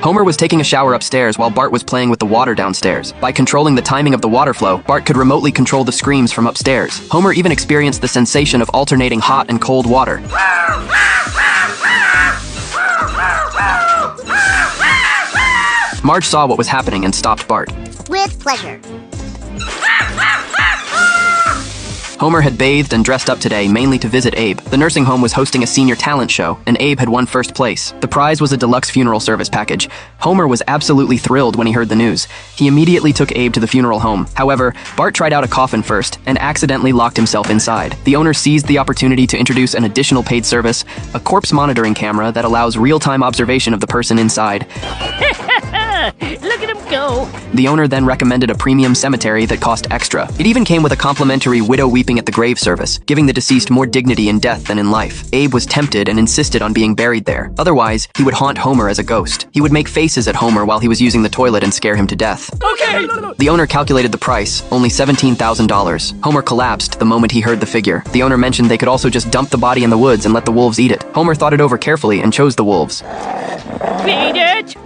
Homer was taking a shower upstairs while Bart was playing with the water downstairs. By controlling the timing of the water flow, Bart could remotely control the screams from upstairs. Homer even experienced the sensation of alternating hot and cold water. Marge saw what was happening and stopped Bart. With pleasure. Homer had bathed and dressed up today mainly to visit Abe. The nursing home was hosting a senior talent show, and Abe had won first place. The prize was a deluxe funeral service package. Homer was absolutely thrilled when he heard the news. He immediately took Abe to the funeral home. However, Bart tried out a coffin first and accidentally locked himself inside. The owner seized the opportunity to introduce an additional paid service, a corpse monitoring camera that allows real-time observation of the person inside. Look at him go! The owner then recommended a premium cemetery that cost extra. It even came with a complimentary widow weeping at the grave service, giving the deceased more dignity in death than in life. Abe was tempted and insisted on being buried there. Otherwise, he would haunt Homer as a ghost. He would make faces at Homer while he was using the toilet and scare him to death. Okay! The owner calculated the price, only $17,000. Homer collapsed the moment he heard the figure. The owner mentioned they could also just dump the body in the woods and let the wolves eat it. Homer thought it over carefully and chose the wolves. Feed it!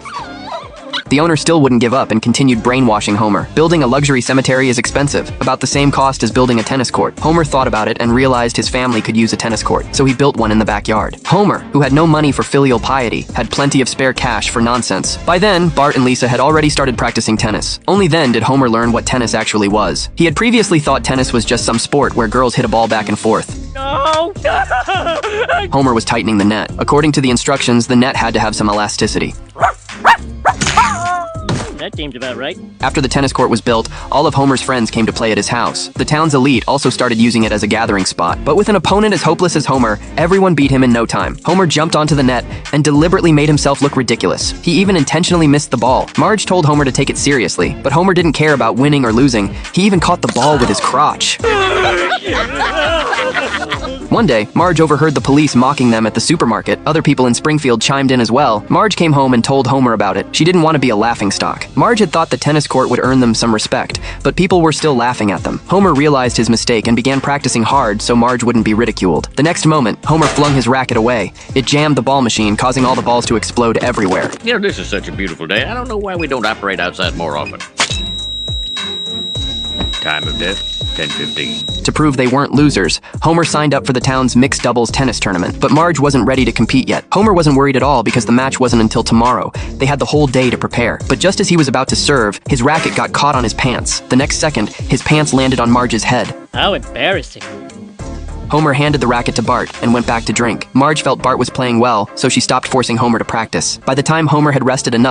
The owner still wouldn't give up and continued brainwashing Homer. Building a luxury cemetery is expensive, about the same cost as building a tennis court. Homer thought about it and realized his family could use a tennis court, so he built one in the backyard. Homer, who had no money for filial piety, had plenty of spare cash for nonsense. By then, Bart and Lisa had already started practicing tennis. Only then did Homer learn what tennis actually was. He had previously thought tennis was just some sport where girls hit a ball back and forth. No! Homer was tightening the net. According to the instructions, the net had to have some elasticity. That seems about right. After the tennis court was built, all of Homer's friends came to play at his house. The town's elite also started using it as a gathering spot. But with an opponent as hopeless as Homer, everyone beat him in no time. Homer jumped onto the net and deliberately made himself look ridiculous. He even intentionally missed the ball. Marge told Homer to take it seriously, but Homer didn't care about winning or losing. He even caught the ball with his crotch. One day, Marge overheard the police mocking them at the supermarket. Other people in Springfield chimed in as well. Marge came home and told Homer about it. She didn't want to be a laughingstock. Marge had thought the tennis court would earn them some respect, but people were still laughing at them. Homer realized his mistake and began practicing hard so Marge wouldn't be ridiculed. The next moment, Homer flung his racket away. It jammed the ball machine, causing all the balls to explode everywhere. You know, this is such a beautiful day. I don't know why we don't operate outside more often. Time of death, 10:15. To prove they weren't losers, Homer signed up for the town's mixed doubles tennis tournament, but Marge wasn't ready to compete yet. Homer wasn't worried at all because the match wasn't until tomorrow. They had the whole day to prepare. But just as he was about to serve, his racket got caught on his pants. The next second, his pants landed on Marge's head. How embarrassing. Homer handed the racket to Bart and went back to drink. Marge felt Bart was playing well, so she stopped forcing Homer to practice. By the time Homer had rested enough,